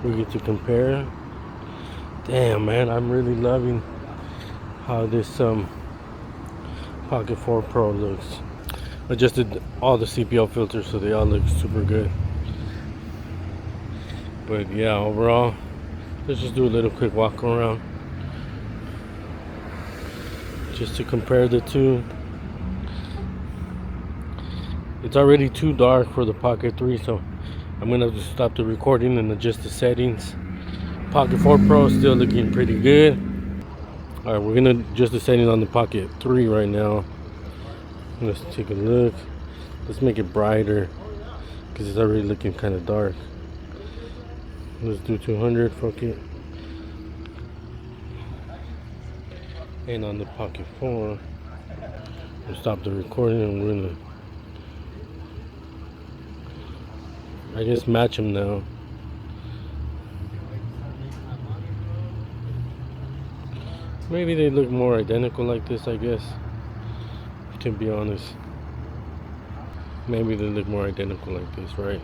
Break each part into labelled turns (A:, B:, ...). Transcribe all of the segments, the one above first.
A: we get to compare. Damn, man, I'm really loving how this Pocket 4 Pro looks. Adjusted all the CPO filters so they all look super good. But yeah, overall, let's just do a little quick walk around just to compare the two. It's already too dark for the Pocket 3, so I'm gonna have to stop the recording and adjust the settings. Pocket 4 Pro is still looking pretty good. Alright, we're gonna adjust the settings on the Pocket 3 right now. Let's take a look. Let's make it brighter because it's already looking kind of dark. Let's do 200, fuck it. And on the Pocket 4, we'll stop the recording and we're gonna, I guess, match them now. Maybe they look more identical like this, I guess. To be honest, maybe they look more identical like this, right?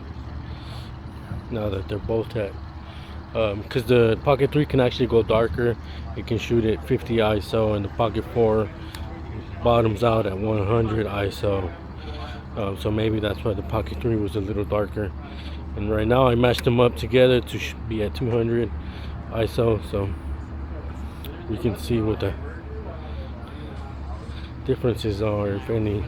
A: Now that they're both at, because the Pocket 3 can actually go darker. It can shoot at 50 ISO, and the Pocket 4 bottoms out at 100 ISO. So maybe that's why the Pocket 3 was a little darker. And right now I matched them up together to be at 200 ISO, so we can see what the differences are, if any.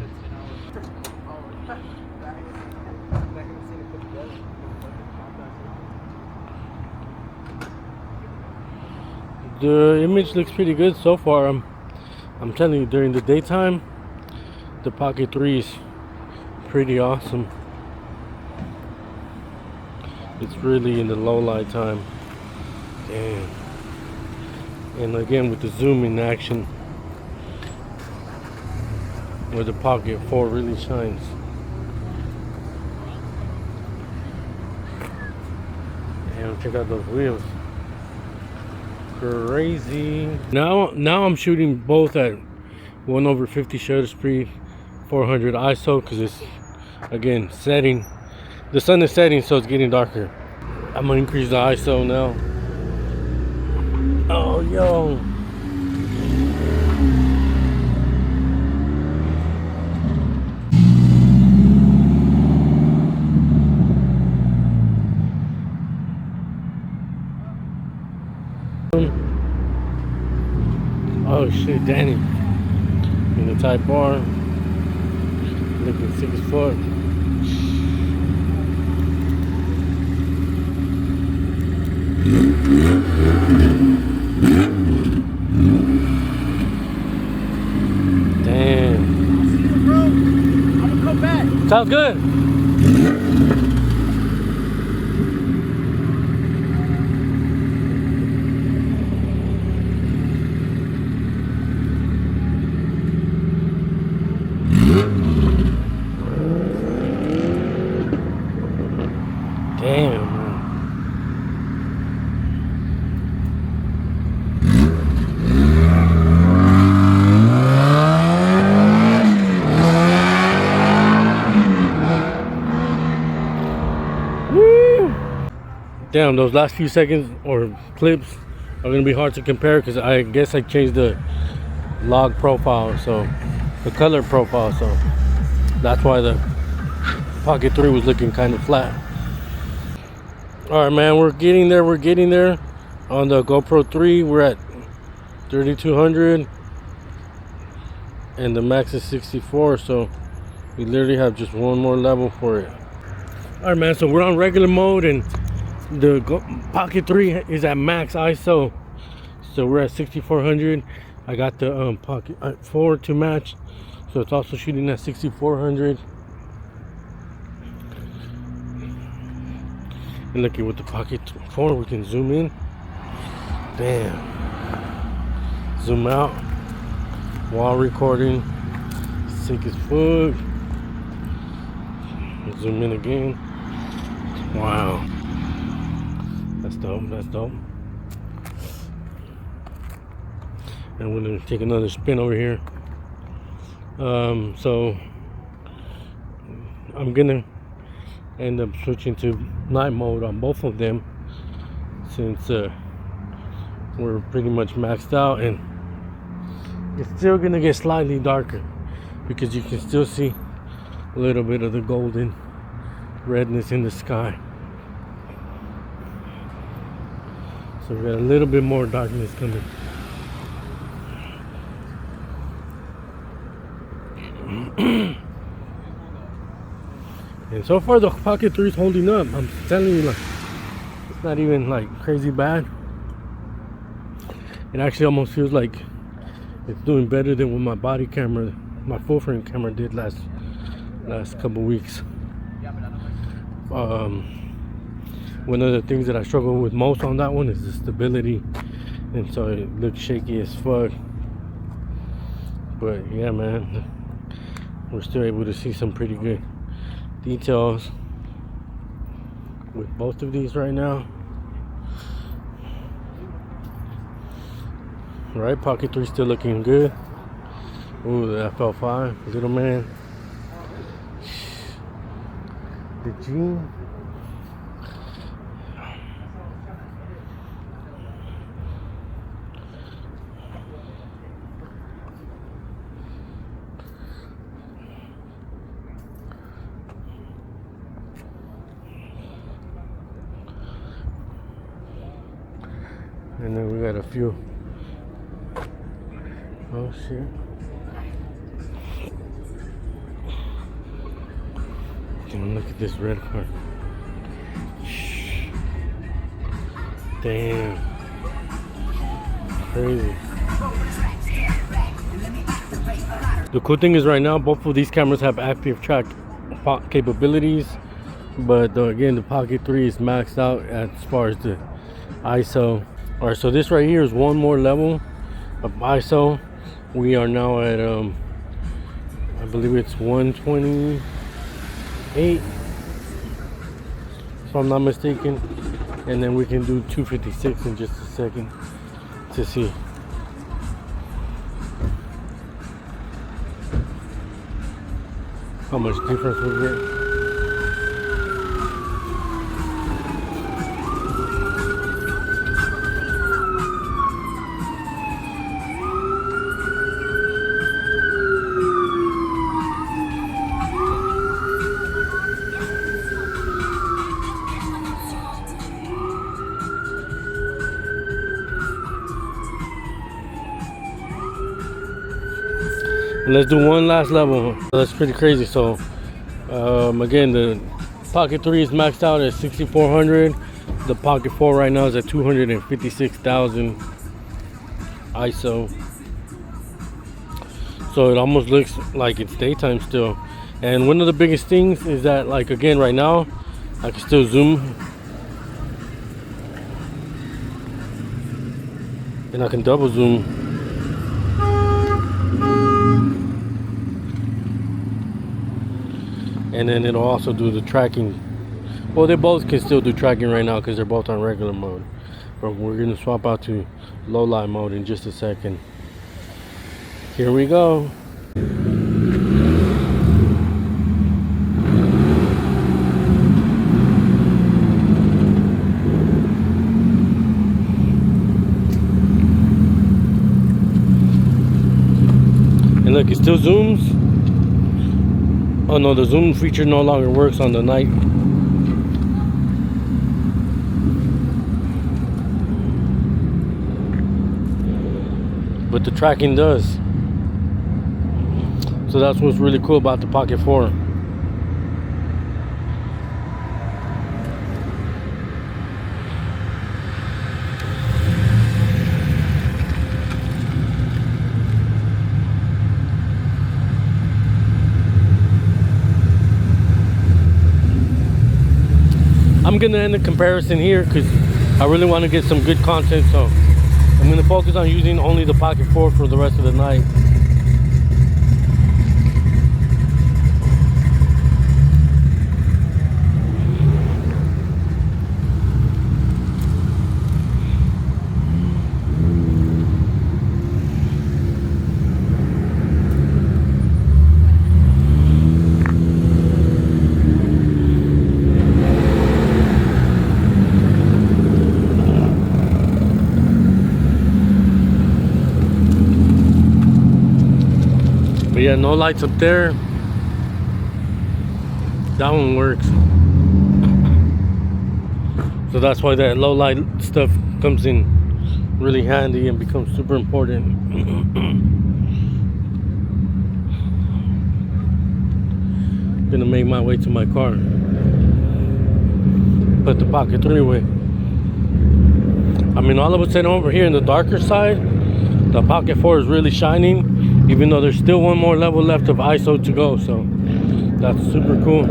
A: The image looks pretty good so far. I'm telling you, during the daytime, the Pocket 3 is pretty awesome. It's really in the low light time. Damn. And again, with the zoom in action, where the Pocket 4 really shines. Damn, check out those wheels. Crazy. Now I'm shooting both at 1/50 shutter speed, 400 ISO, because it's, again, setting. The sun is setting, so it's getting darker. I'm gonna increase the ISO now. Oh, yo. Oh shit, Danny in the Type bar, looking 6 foot. Damn.
B: See you, bro. I'm gonna come back.
A: Sounds good. Damn, man. Woo! Damn, those last few seconds or clips are gonna be hard to compare because I guess I changed the log profile, so the color profile, so that's why the Pocket 3 was looking kind of flat. All right, man, we're getting there. On the GoPro 3, we're at 3200 and the max is 64, so we literally have just one more level for it. All right, man, so we're on regular mode and the Pocket 3 is at max ISO, so we're at 6400. I got the Pocket 4 to match, so it's also shooting at 6400. And looking with the Pocket 4, we can zoom in. Damn. Zoom out while recording. Sick as fuck. Zoom in again. Wow. That's dope. That's dope. And we're gonna take another spin over here. So I'm gonna end up switching to night mode on both of them. since we're pretty much maxed out, and it's still gonna get slightly darker because you can still see a little bit of the golden redness in the sky. So we got a little bit more darkness coming. And so far the Pocket 3 is holding up. I'm telling you, like, it's not even like crazy bad. It actually almost feels like it's doing better than what my body camera, my full frame camera did last couple weeks. One of the things that I struggle with most on that one is the stability, and so it looks shaky as fuck. But yeah, man, we're still able to see some pretty good details with both of these right now. Right, Pocket 3 still looking good. Ooh, the FL5, little man. The G. And then we got a few. Oh shit. Look at this red car. Damn. Crazy. The cool thing is right now both of these cameras have active track capabilities, but again the Pocket 3 is maxed out as far as the ISO. Alright, so this right here is one more level of ISO. We are now at I believe it's 128 if I'm not mistaken, and then we can do 256 in just a second to see. How much difference we get. And let's do one last level. That's pretty crazy. So again, the Pocket 3 is maxed out at 6400. The Pocket 4 right now is at 256,000 ISO. So it almost looks like it's daytime still. And one of the biggest things is that, like, again, right now I can still zoom and I can double zoom. And then it'll also do the tracking. Well, they both can still do tracking right now because they're both on regular mode. But we're going to swap out to low light mode in just a second. Here we go. And look, it still zooms. Oh no, the zoom feature no longer works on the night. But the tracking does. So that's what's really cool about the Pocket 4. I'm gonna end the comparison here because I really want to get some good content, so I'm gonna focus on using only the Pocket 4 for the rest of the night. But yeah, no lights up there. That one works. So that's why that low light stuff comes in really handy and becomes super important. Gonna make my way to my car. Put the Pocket 3 away. I mean, all of a sudden over here in the darker side, the Pocket 4 is really shining, even though there's still one more level left of ISO to go. So that's super cool.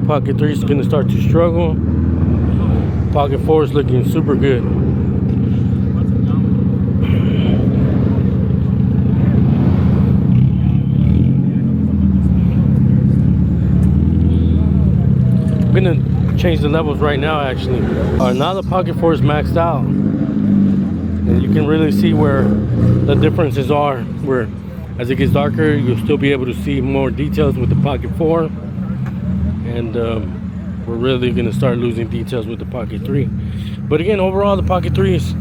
A: Pocket 3 is gonna start to struggle. Pocket 4 is looking super good. I'm gonna change the levels right now actually. Now the Pocket 4 is maxed out. And you can really see where the differences are. Where as it gets darker, you'll still be able to see more details with the Pocket 4. And we're really gonna start losing details with the Pocket 3. But again, overall the Pocket 3 is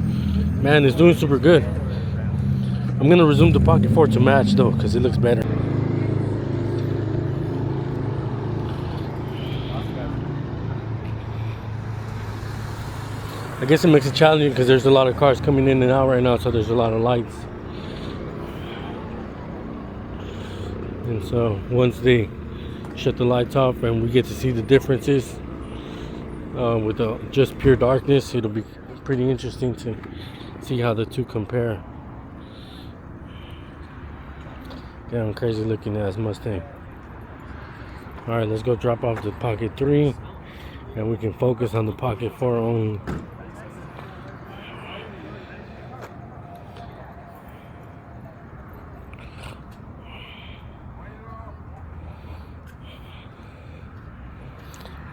A: doing super good. I'm gonna resume the Pocket 4 to match though, because it looks better. I guess it makes it challenging because there's a lot of cars coming in and out right now, so there's a lot of lights. And so once they shut the lights off and we get to see the differences with just pure darkness, it'll be pretty interesting to see how the two compare. Damn crazy looking ass Mustang. Alright, let's go drop off the Pocket 3 and we can focus on the Pocket 4 only.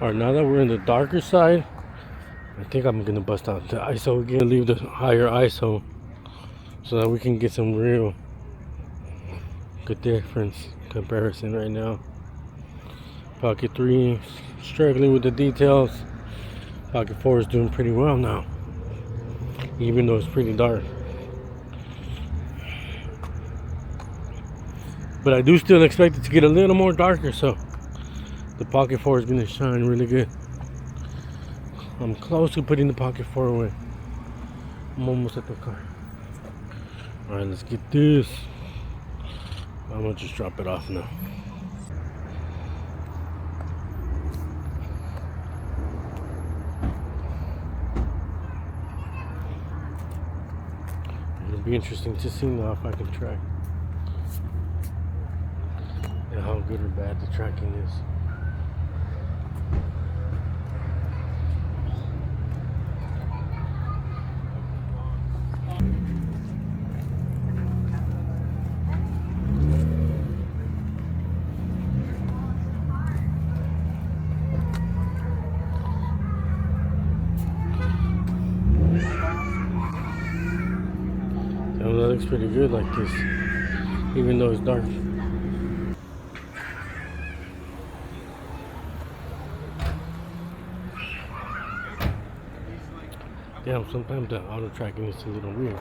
A: Alright, now that we're in the darker side, I think I'm gonna bust out the ISO again, leave the higher ISO so that we can get some real good difference comparison right now. Pocket 3 struggling with the details. Pocket 4 is doing pretty well now, even though it's pretty dark. But I do still expect it to get a little more darker, so the Pocket 4 is gonna shine really good. I'm close to putting the Pocket 4 away. I'm almost at the car. Alright, let's get this. I'm gonna just drop it off now. It'll be interesting to see now if I can track and how good or bad the tracking is. That looks pretty good like this, even though it's dark. Damn, sometimes the auto tracking is a little weird.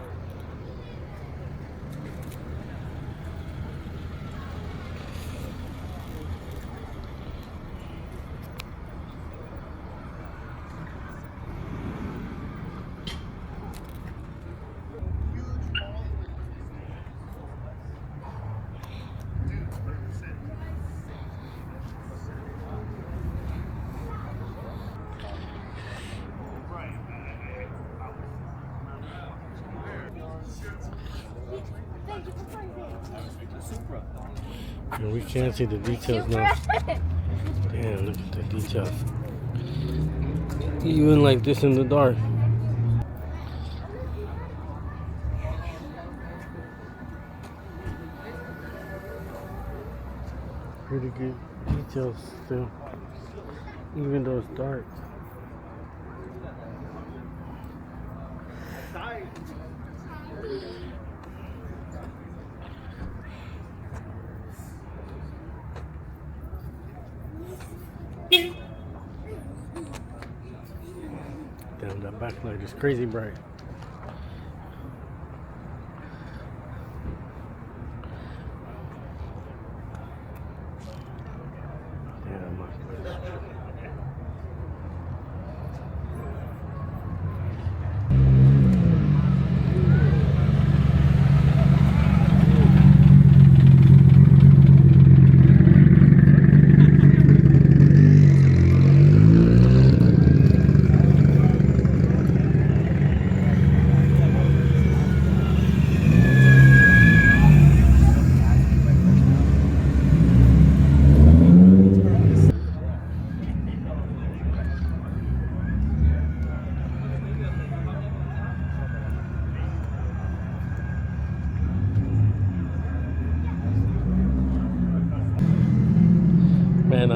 A: And we can't see the details now. Damn, look at the details. Even like this in the dark. Pretty good details still, even though it's dark. Damn, that backlight is crazy bright.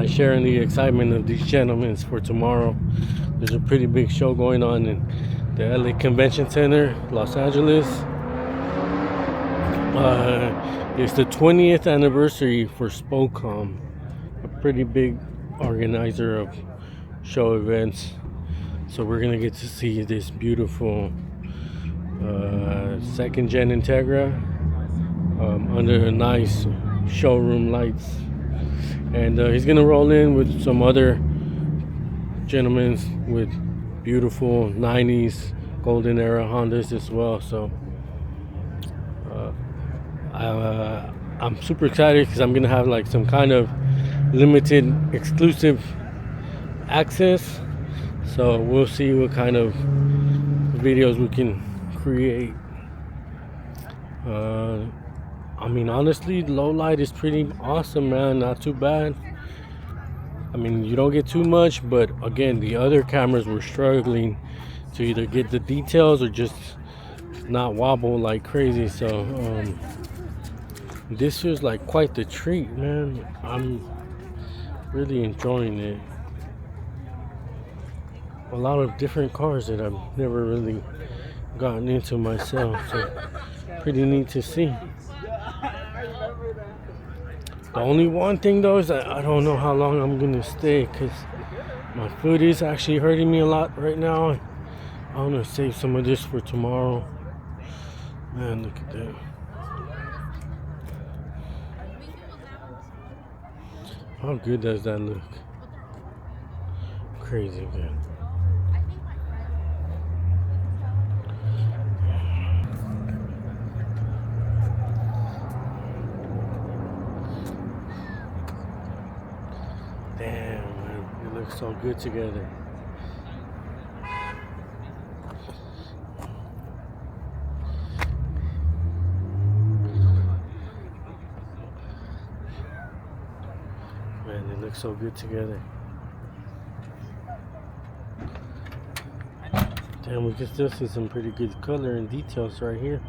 A: share in the excitement of these gentlemen for tomorrow. There's a pretty big show going on in the LA Convention Center, Los Angeles. It's the 20th anniversary for Spocom, a pretty big organizer of show events. So we're gonna get to see this beautiful second gen Integra under nice showroom lights, and he's gonna roll in with some other gentlemen with beautiful 90s golden era Hondas as well. So I'm super excited because I'm gonna have like some kind of limited exclusive access. So we'll see what kind of videos we can create. I mean, honestly, low light is pretty awesome, man. Not too bad. I mean, you don't get too much, but again, the other cameras were struggling to either get the details or just not wobble like crazy. So this was like quite the treat, man. I'm really enjoying it. A lot of different cars that I've never really gotten into myself, so pretty neat to see. The only one thing though is that I don't know how long I'm gonna stay, because my foot is actually hurting me a lot right now. I want to save some of this for tomorrow. Man, look at that. How good does that look? Crazy good. Damn, man, it looks so good together. Man, it looks so good together. Damn, we can still see some pretty good color and details right here.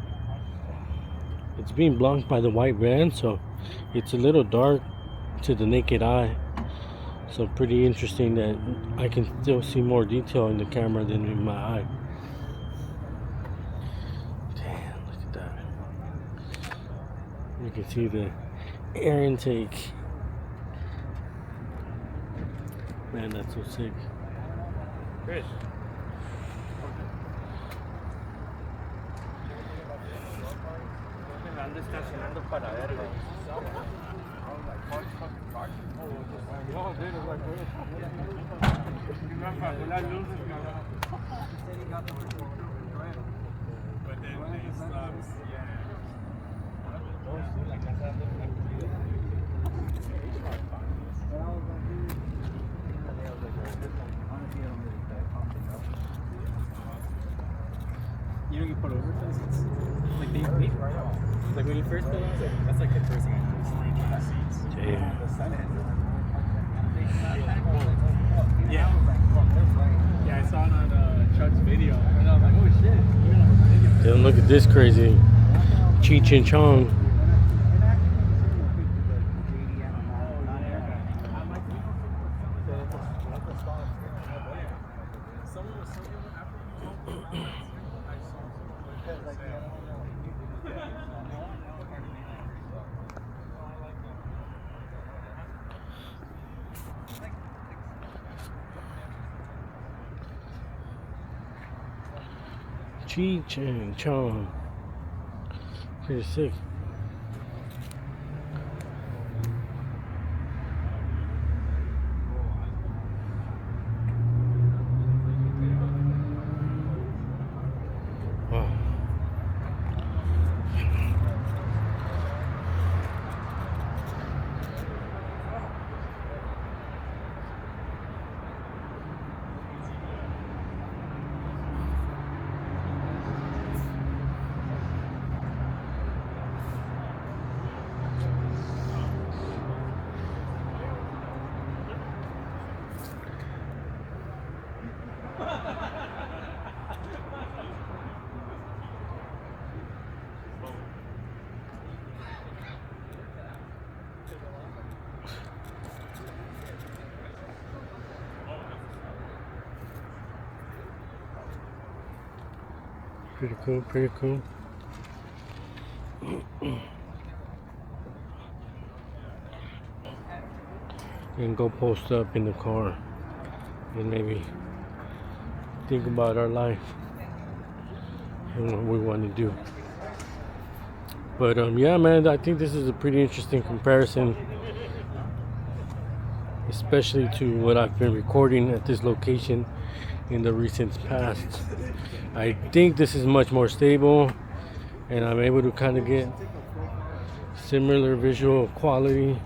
A: It's being blocked by the white van, so it's a little dark to the naked eye. So pretty interesting that I can still see more detail in the camera than in my eye. Damn, look at that. You can see the air intake. Man, that's so sick.
B: Chris. Ando estacionando para verlo. You don't get pulled over for this? Like they like when you first pulled over, that's like the first thing I noticed.
A: Damn.
B: Yeah, I saw it on Chuck's video, and I was like, oh shit.
A: Then look at this crazy Cheech and Chong. Cheech and Chong. Pretty sick. Wow. Pretty cool, pretty cool. And go post up in the car and maybe think about our life and what we want to do. But yeah, man, I think this is a pretty interesting comparison, especially to what I've been recording at this location in the recent past. I think this is much more stable, and I'm able to kind of get similar visual quality